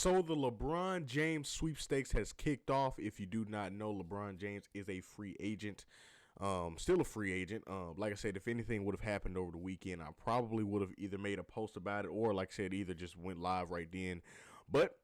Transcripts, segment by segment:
So the LeBron James sweepstakes has kicked off. If you do not know, LeBron James is a free agent. Still a free agent. Like I said, if anything would have happened over the weekend, I probably would have either made a post about it or, like I said, either just went live right then. But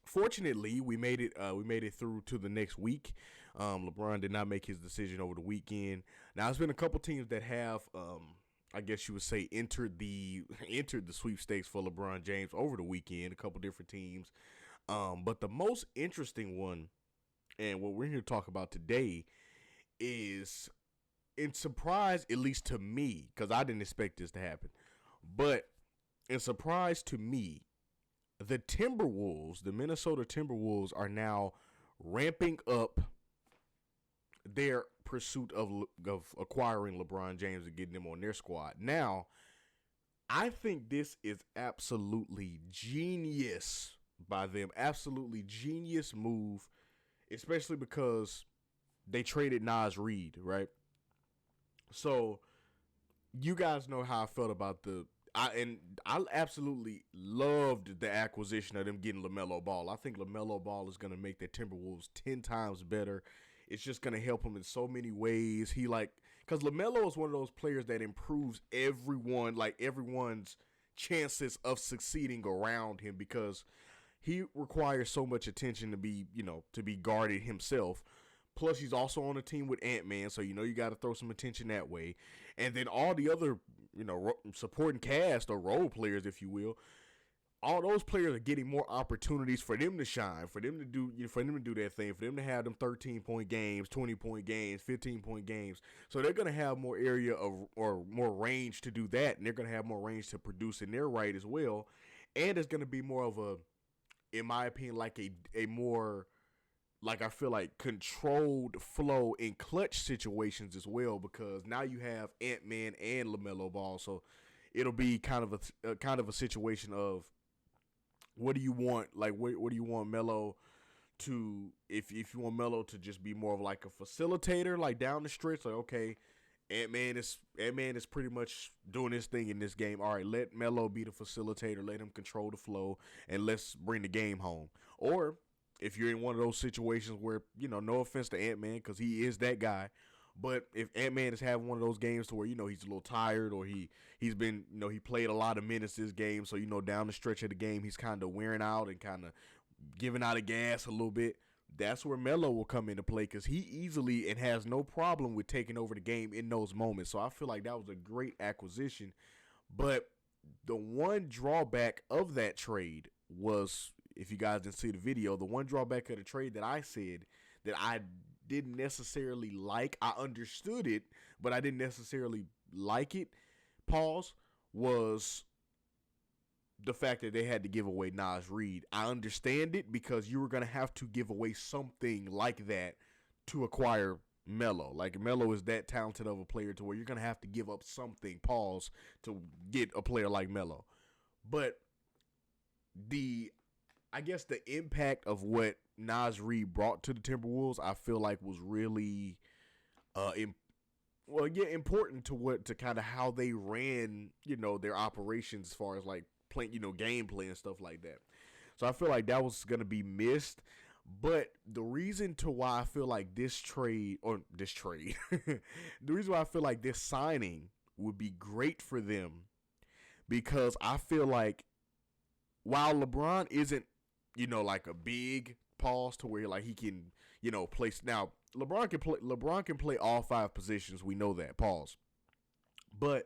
fortunately, we made it. We made it through to the next week. LeBron did not make his decision over the weekend. Now, there's been a couple teams that have, I guess you would say, entered the sweepstakes for LeBron James over the weekend. A couple different teams, but the most interesting one, and what we're here to talk about today, is in surprise, at least to me, because I didn't expect this to happen, but in surprise to me, the Timberwolves, the Minnesota Timberwolves, are now ramping up their pursuit of acquiring LeBron James and getting him on their squad. Now, I think this is absolutely genius by them. Absolutely genius move, especially because they traded Naz Reid, right? So you guys know how I felt about I absolutely loved the acquisition of them getting LaMelo Ball. I think LaMelo Ball is going to make the Timberwolves 10 times better. It's just going to help him in so many ways. Because LaMelo is one of those players that improves everyone's chances of succeeding around him, because he requires so much attention to be guarded himself. Plus, he's also on a team with Ant-Man, so you got to throw some attention that way. And then all the other, supporting cast or role players, if you will, all those players are getting more opportunities for them to shine, for them to do their thing, for them to have them 13-point games, 20-point games, 15-point games. So they're going to have more area or more range to do that, and they're going to have more range to produce in their right as well. And it's going to be more of a, in my opinion, like a more, like, I feel like, controlled flow in clutch situations as well, because now you have Ant-Man and LaMelo Ball, so it'll be kind of a situation of, what do you want? Like, what do you want Melo to? If you want Melo to just be more of like a facilitator, like down the stretch, like, okay, Ant-Man is pretty much doing his thing in this game. All right, let Melo be the facilitator, let him control the flow, and let's bring the game home. Or if you're in one of those situations where, no offense to Ant-Man, because he is that guy, but if Ant-Man is having one of those games to where, he's a little tired, or he's been, he played a lot of minutes this game, so, down the stretch of the game, he's kind of wearing out and kind of giving out of gas a little bit, that's where Melo will come into play, because he easily and has no problem with taking over the game in those moments. So I feel like that was a great acquisition. But the one drawback of that trade was, if you guys didn't see the video, the one drawback of the trade that I said that I didn't necessarily like, I understood it, but I didn't necessarily like it, was the fact that they had to give away Naz Reid. I understand it, because you were going to have to give away something like that to acquire Melo. Like, Melo is that talented of a player to where you're going to have to give up something, to get a player like Melo. But I guess the impact of what Naz Reid brought to the Timberwolves, I feel like, was really important to kind of how they ran, their operations as far as like playing, gameplay and stuff like that. So I feel like that was going to be missed. But the reason to why I feel like the reason why I feel like this signing would be great for them, because I feel like while LeBron isn't, like a big to where like he can, play. Now LeBron can play all 5 positions. We know that, but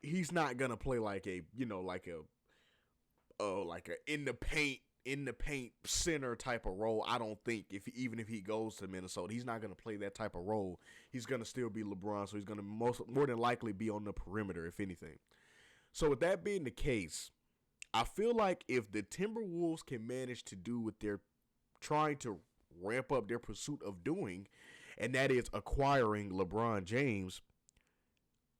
he's not gonna play like a, like a in the paint center type of role. I don't think, even if he goes to Minnesota, he's not gonna play that type of role. He's gonna still be LeBron, so he's gonna more than likely be on the perimeter, if anything. So with that being the case, I feel like if the Timberwolves can manage to do what they're trying to ramp up their pursuit of doing, and that is acquiring LeBron James,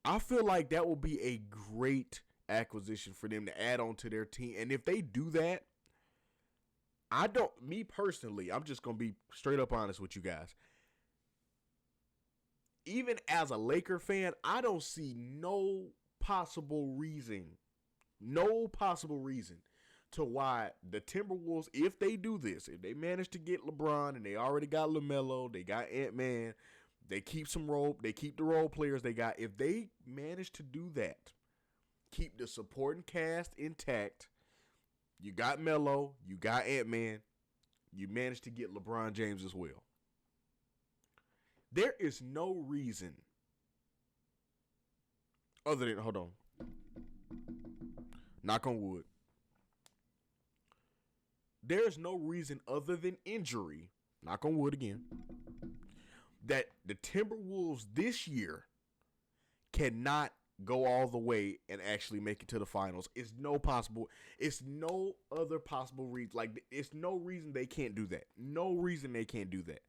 I feel like that will be a great acquisition for them to add on to their team. And if they do that, me personally, I'm just going to be straight up honest with you guys. Even as a Laker fan, I don't see no possible reason to why the Timberwolves, if they do this, if they manage to get LeBron and they already got LaMelo, they got Ant-Man, they keep the role players they got. If they manage to do that, keep the supporting cast intact, you got Melo, you got Ant-Man, you managed to get LeBron James as well. There is no reason other than, hold on, knock on wood. There is no reason other than injury, knock on wood again, that the Timberwolves this year cannot go all the way and actually make it to the finals. It's no other possible reason. Like, it's no reason they can't do that. No reason they can't do that.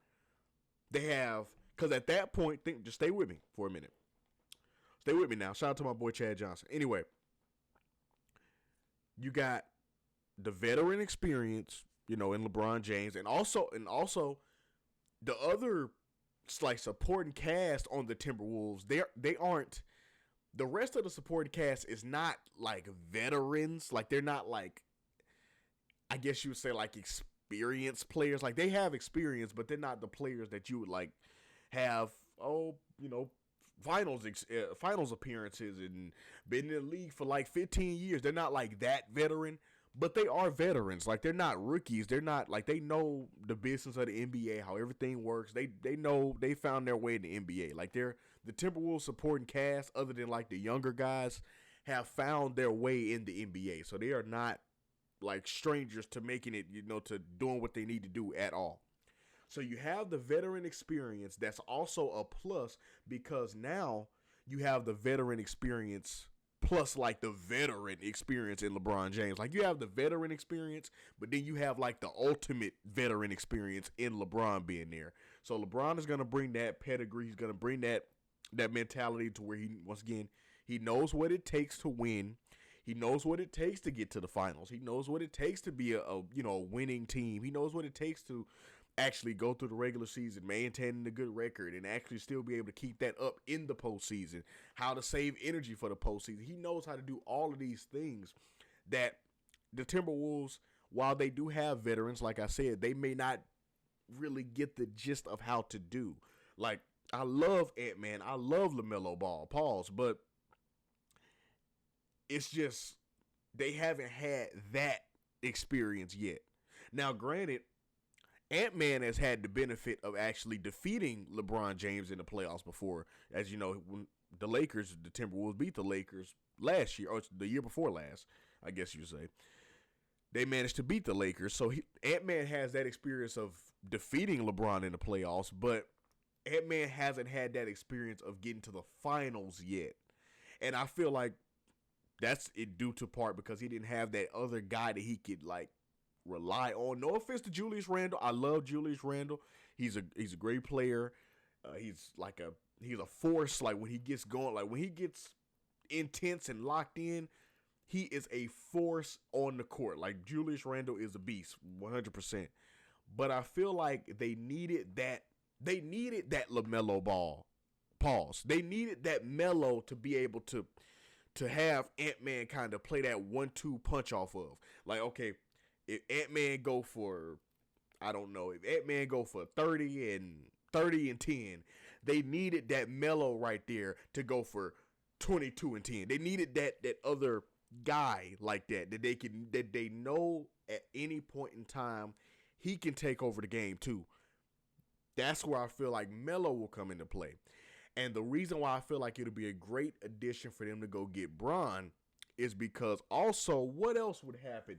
They have, because at that point, just stay with me for a minute. Stay with me now. Shout out to my boy Chad Johnson. Anyway, you got the veteran experience, in LeBron James, and also the other like supporting cast on the Timberwolves. They aren't. The rest of the supporting cast is not like veterans. Like, they're not like, I guess you would say, like experienced players. Like, they have experience, but they're not the players that you would like have. Finals appearances and been in the league for like 15 years. They're not like that veteran, but they are veterans. Like, they're not rookies. They're not like, they know the business of the NBA, how everything works. They know, they found their way in the NBA. Like, they're the Timberwolves supporting cast, other than like the younger guys, have found their way in the NBA. So they are not like strangers to making it, to doing what they need to do at all. So you have the veteran experience. That's also a plus, because now you have the veteran experience plus like the veteran experience in LeBron James. Like, you have the veteran experience, but then you have like the ultimate veteran experience in LeBron being there. So LeBron is going to bring that pedigree. He's going to bring that mentality to where he knows what it takes to win. He knows what it takes to get to the finals. He knows what it takes to be a winning team. He knows what it takes to actually go through the regular season, maintaining a good record, and actually still be able to keep that up in the postseason. How to save energy for the postseason. He knows how to do all of these things that the Timberwolves, while they do have veterans, like I said, they may not really get the gist of how to do. Like, I love Ant-Man. I love LaMelo Ball. Pause. But it's just, they haven't had that experience yet. Now, granted, Ant-Man has had the benefit of actually defeating LeBron James in the playoffs before. As you know, when the Timberwolves beat the Lakers last year, or the year before last, I guess you say. They managed to beat the Lakers. So Ant-Man has that experience of defeating LeBron in the playoffs, but Ant-Man hasn't had that experience of getting to the finals yet. And I feel like that's it due to part because he didn't have that other guy that he could like rely on. No offense to Julius Randle. I love Julius Randle. He's a great player. He's a force. Like, when he gets going, like when he gets intense and locked in, he is a force on the court. Like, Julius Randle is a beast, 100%. But I feel like they needed that LaMelo Ball. Pause. They needed that Melo to be able to have Ant-Man kind of play that 1-2 punch off of. Like, okay, if Ant-Man go for, I don't know, if Ant-Man go for 30 and 10, they needed that Melo right there to go for 22 and 10. They needed that other guy like that they know at any point in time he can take over the game too. That's where I feel like Melo will come into play. And the reason why I feel like it'll be a great addition for them to go get Bron is because also what else would happen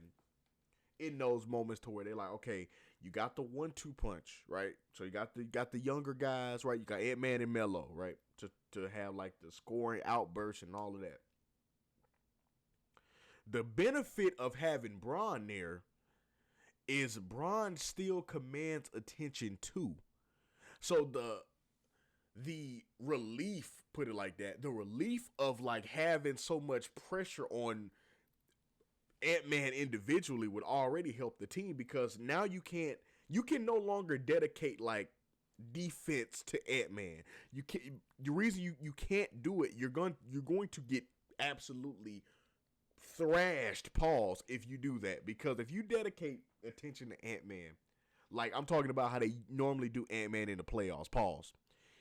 in those moments to where they're like, okay, you got the 1-2 punch, right? So you got the younger guys, right? You got Ant-Man and Melo, right? To have like the scoring outburst and all of that. The benefit of having Bron there is Bron still commands attention too. So the relief, put it like that, the relief of like having so much pressure on Ant-Man individually would already help the team, because now you can no longer dedicate like defense to Ant-Man. You can't. The reason you can't do it, you're going to get absolutely thrashed, pause, if you do that. Because if you dedicate attention to Ant-Man, like I'm talking about how they normally do Ant-Man in the playoffs, pause.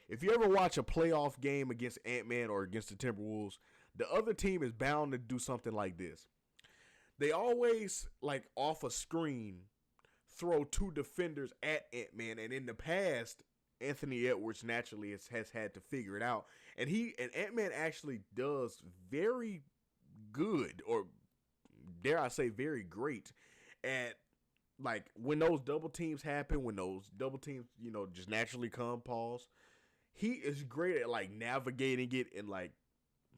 If you ever watch a playoff game against Ant-Man or against the Timberwolves, the other team is bound to do something like this. They always, like off a screen, throw two defenders at Ant-Man, and in the past, Anthony Edwards naturally has had to figure it out. And Ant-Man actually does very good, or dare I say very great, at like when those double teams happen, when those double teams, just naturally come, pause. He is great at like navigating it and like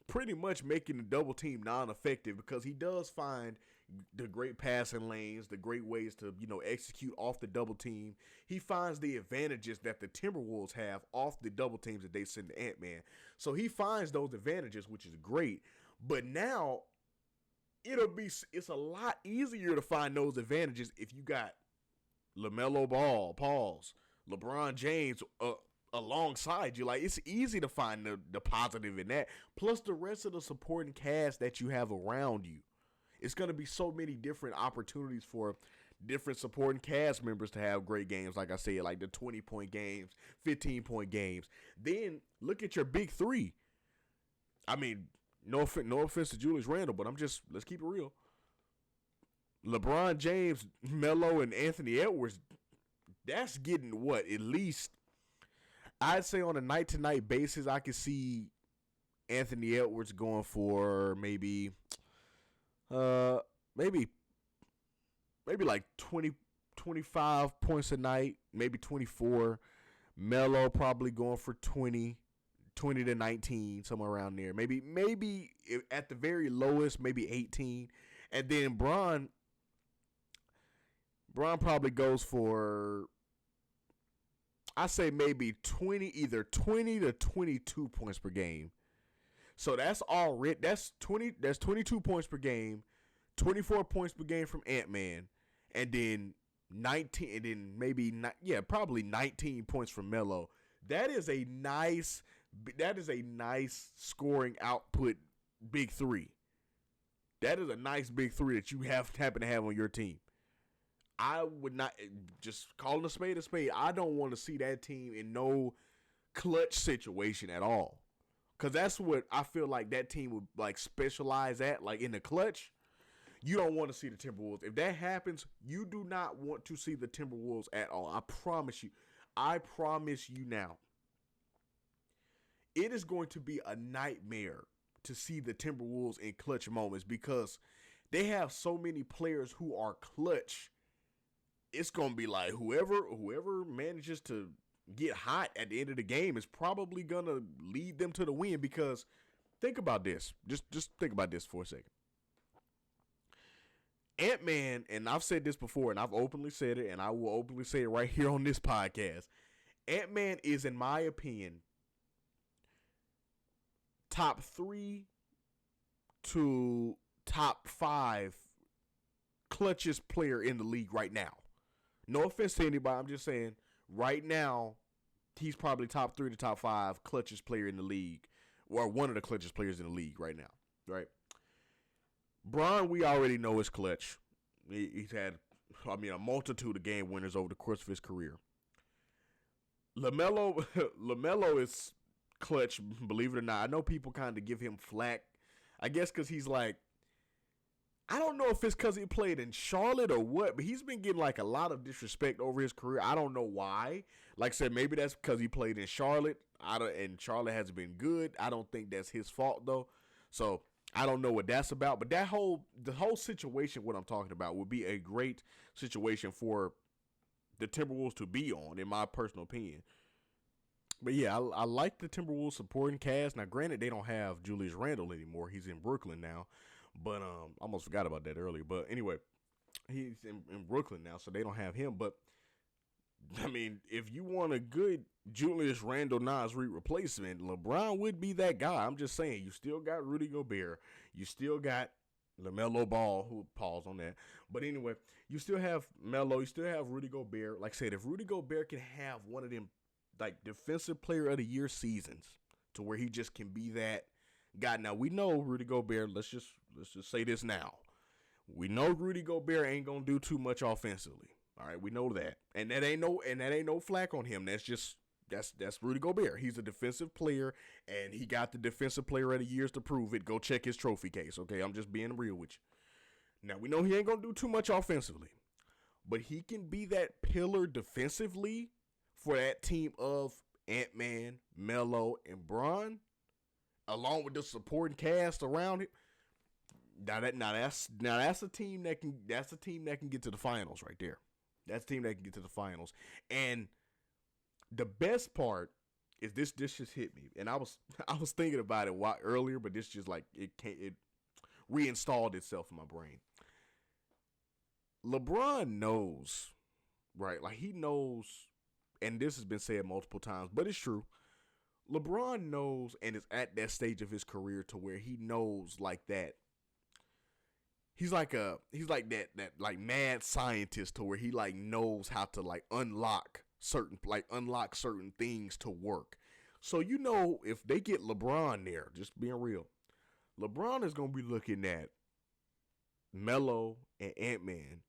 pretty much making the double team non-effective, because he does find the great passing lanes, the great ways to, execute off the double team. He finds the advantages that the Timberwolves have off the double teams that they send to Ant-Man. So he finds those advantages, which is great. But now it's a lot easier to find those advantages if you got LaMelo Ball, pause, LeBron James alongside you. Like, it's easy to find the positive in that. Plus the rest of the supporting cast that you have around you. It's going to be so many different opportunities for different supporting cast members to have great games. Like I said, like the 20-point games, 15-point games. Then look at your big three. I mean, no offense to Julius Randle, but let's keep it real. LeBron James, Melo, and Anthony Edwards, that's getting what? At least, I'd say on a night-to-night basis, I could see Anthony Edwards going for maybe like 20, 25 points a night, maybe 24. Melo probably going for 20 to 19, somewhere around there. Maybe at the very lowest, maybe 18. And then Bron probably goes for, I say maybe either 20 to 22 points per game. So that's 22 points per game, 24 points per game from Ant-Man, and then 19, and then probably 19 points from Melo. That is a nice scoring output big three. That is a nice big three that you happen to have on your team. I would not, just calling a spade. I don't want to see that team in no clutch situation at all. Because that's what I feel like that team would like specialize at, like in the clutch. You don't want to see the Timberwolves. If that happens, you do not want to see the Timberwolves at all. I promise you. I promise you now. It is going to be a nightmare to see the Timberwolves in clutch moments, because they have so many players who are clutch. It's going to be like whoever manages to get hot at the end of the game is probably going to lead them to the win. Because think about this. Just think about this for a second. Ant-Man, and I've said this before, and I've openly said it, and I will openly say it right here on this podcast. Ant-Man is, in my opinion, top 3 to top 5 clutchest player in the league right now. No offense to anybody, I'm just saying, right now, he's probably top 3 to top 5 clutchest player in the league, or one of the clutchest players in the league right now, right? Bron, we already know is clutch. He's had, a multitude of game winners over the course of his career. LaMelo is clutch, believe it or not. I know people kind of give him flack, I guess because he's like, I don't know if it's because he played in Charlotte or what, but he's been getting like a lot of disrespect over his career. I don't know why. Like I said, maybe that's because he played in Charlotte, and Charlotte hasn't been good. I don't think that's his fault though. So I don't know what that's about. But the whole situation, what I'm talking about, would be a great situation for the Timberwolves to be on, in my personal opinion. But yeah, I like the Timberwolves supporting cast. Now, granted, they don't have Julius Randle anymore. He's in Brooklyn now. But I almost forgot about that earlier. But anyway, he's in Brooklyn now, so they don't have him. But, I mean, if you want a good Julius Randle Nas Reed replacement, LeBron would be that guy. I'm just saying, you still got Rudy Gobert. You still got LaMelo Ball, who pause on that. But anyway, you still have Melo. You still have Rudy Gobert. Like I said, if Rudy Gobert can have one of them, like, defensive player of the year seasons to where he just can be that guy. Now, we know Rudy Gobert, let's just let's just say this now. We know Rudy Gobert ain't gonna do too much offensively. All right, we know that, and that ain't no flack on him. That's Rudy Gobert. He's a defensive player, and he got the defensive player of the years to prove it. Go check his trophy case. Okay, I'm just being real with you. Now we know he ain't gonna do too much offensively, but he can be that pillar defensively for that team of Ant-Man, Melo, and Bron, along with the supporting cast around him. That's a team that can get to the finals right there. That's a team that can get to the finals. And the best part is this just hit me. And I was thinking about it earlier, but this just like it reinstalled itself in my brain. LeBron knows, right? Like he knows, and this has been said multiple times, but it's true. LeBron knows and is at that stage of his career to where he knows like that. He's like that like mad scientist to where he like knows how to like unlock certain things to work. So you know if they get LeBron there, just being real, LeBron is gonna be looking at Melo and Ant-Man,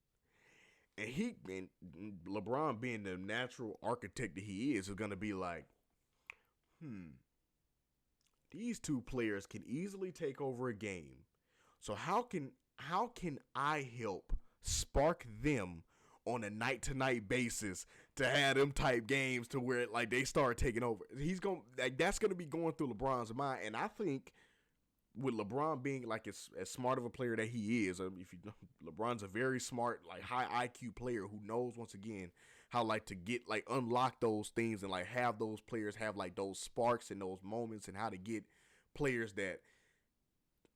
and LeBron being the natural architect that he is gonna be like, these two players can easily take over a game. So how can I help spark them on a night-to-night basis to have them type games to where like they start taking over? That's gonna be going through LeBron's mind, and I think with LeBron being like as smart of a player that he is, if you know, LeBron's a very smart, like high IQ player who knows once again how like to get like unlock those things and like have those players have like those sparks and those moments, and how to get players that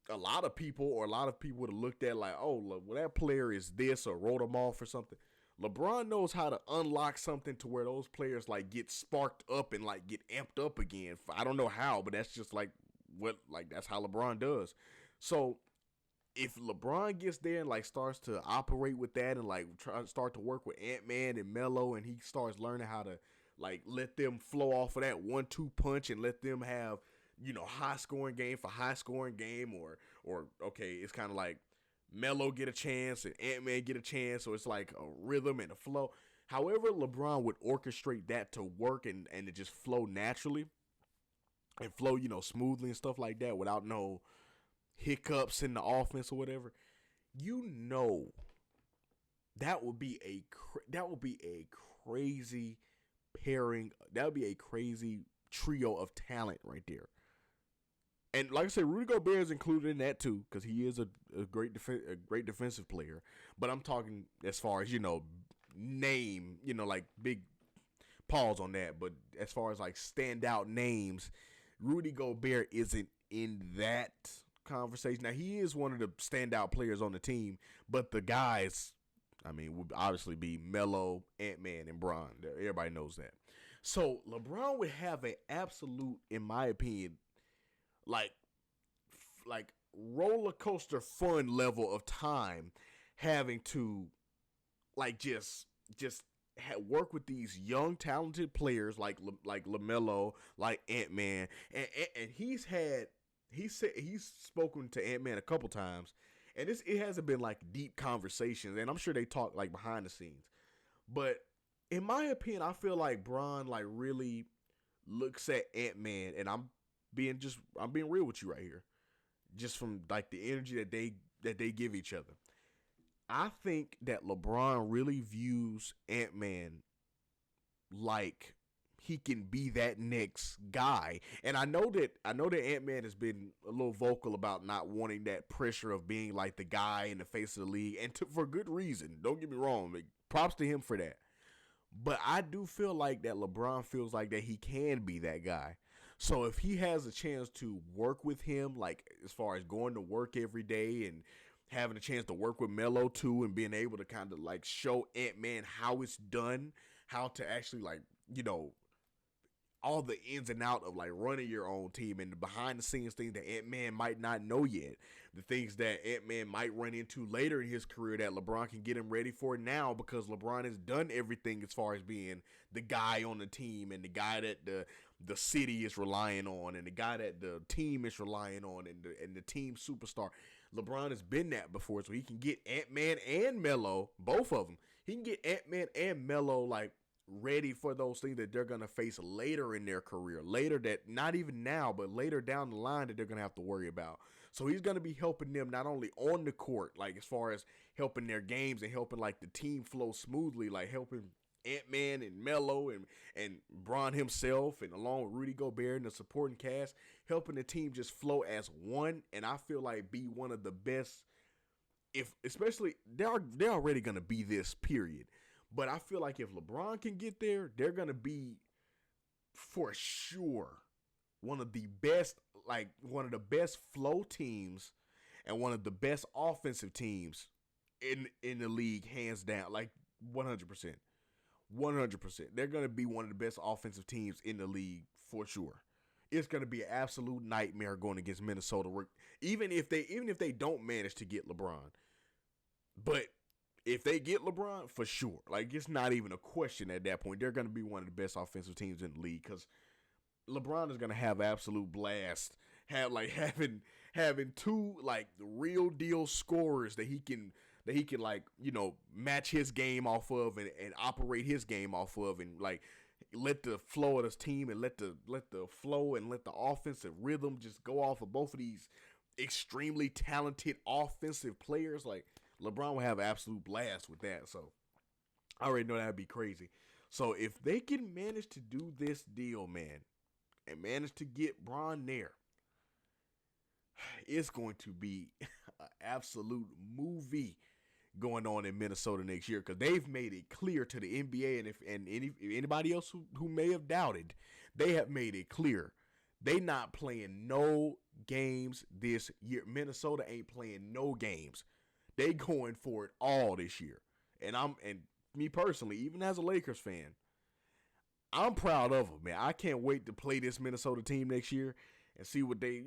a lot of people would have looked at like, oh, look, well, that player is this, or wrote them off or something. LeBron knows how to unlock something to where those players like get sparked up and like get amped up again. I don't know how, but that's just like that's how LeBron does. So if LeBron gets there and like starts to operate with that and like start to work with Ant-Man and Melo, and he starts learning how to like let them flow off of that 1-2 punch and let them have, you know, high scoring game for high scoring game, or okay, it's kind of like Melo get a chance and Ant-Man get a chance, so it's like a rhythm and a flow. However LeBron would orchestrate that to work and it just flow naturally and flow, you know, smoothly and stuff like that without no hiccups in the offense or whatever. You know, that would be a crazy pairing. That would be a crazy trio of talent right there. And like I said, Rudy Gobert is included in that too, because he is a great defensive player. But I'm talking as far as, you know, name, you know, like big pause on that. But as far as like standout names, Rudy Gobert isn't in that conversation. Now, he is one of the standout players on the team, but the guys, I mean, would obviously be Melo, Ant-Man, and Bron. Everybody knows that. So LeBron would have an absolute, in my opinion, like roller coaster fun level of time having to like just work with these young talented players like LaMelo, like Ant-Man, and he's spoken to Ant-Man a couple times, and it hasn't been like deep conversations, and I'm sure they talk like behind the scenes, but in my opinion, I feel like Bron like really looks at Ant-Man, and I'm being real with you right here, just from like the energy that they give each other. I think that LeBron really views Ant-Man like he can be that next guy. And I know that Ant-Man has been a little vocal about not wanting that pressure of being like the guy in the face of the league, and for good reason. Don't get me wrong. Like, props to him for that. But I do feel like that LeBron feels like that he can be that guy. So if he has a chance to work with him, like as far as going to work every day and having a chance to work with Melo too, and being able to kind of like show Ant-Man how it's done, how to actually like, you know, all the ins and out of like running your own team and the behind the scenes things that Ant-Man might not know yet. The things that Ant-Man might run into later in his career that LeBron can get him ready for now, because LeBron has done everything as far as being the guy on the team and the guy that the city is relying on and the guy that the team is relying on and the team superstar. LeBron has been that before, so he can get Ant-Man and Melo, both of them. He can get Ant-Man and Melo, like, ready for those things that they're going to face later in their career. Later, that not even now, but later down the line that they're going to have to worry about. So he's going to be helping them not only on the court, like as far as helping their games and helping like the team flow smoothly, like helping Ant-Man and Melo and Bron himself, and along with Rudy Gobert and the supporting cast, helping the team just flow as one. And I feel like be one of the best, if especially they're already going to be this, period. But I feel like if LeBron can get there, they're going to be for sure one of the best flow teams and one of the best offensive teams in the league, hands down, like 100%. 100%. They're going to be one of the best offensive teams in the league for sure. It's going to be an absolute nightmare going against Minnesota, even if they don't manage to get LeBron. But if they get LeBron, for sure, like it's not even a question at that point. They're going to be one of the best offensive teams in the league because LeBron is going to have absolute blast, having two like real deal scorers that he can like, you know, match his game off of and operate his game off of, and like let the flow of this team and let the flow and let the offensive rhythm just go off of both of these extremely talented offensive players. Like LeBron will have absolute blast with that. So I already know that'd be crazy. So if they can manage to do this deal, man, and manage to get Bron there, it's going to be an absolute movie going on in Minnesota next year, because they've made it clear to the NBA, and anybody else who may have doubted, they have made it clear they not playing no games this year. Minnesota ain't playing no games. They going for it all this year. And me personally, even as a Lakers fan, I'm proud of them, man. I can't wait to play this Minnesota team next year and see what they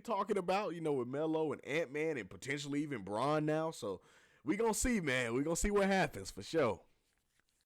talking about, you know, with Melo and Ant-Man and potentially even Bron now. So we gonna see, man. We gonna see what happens for sure.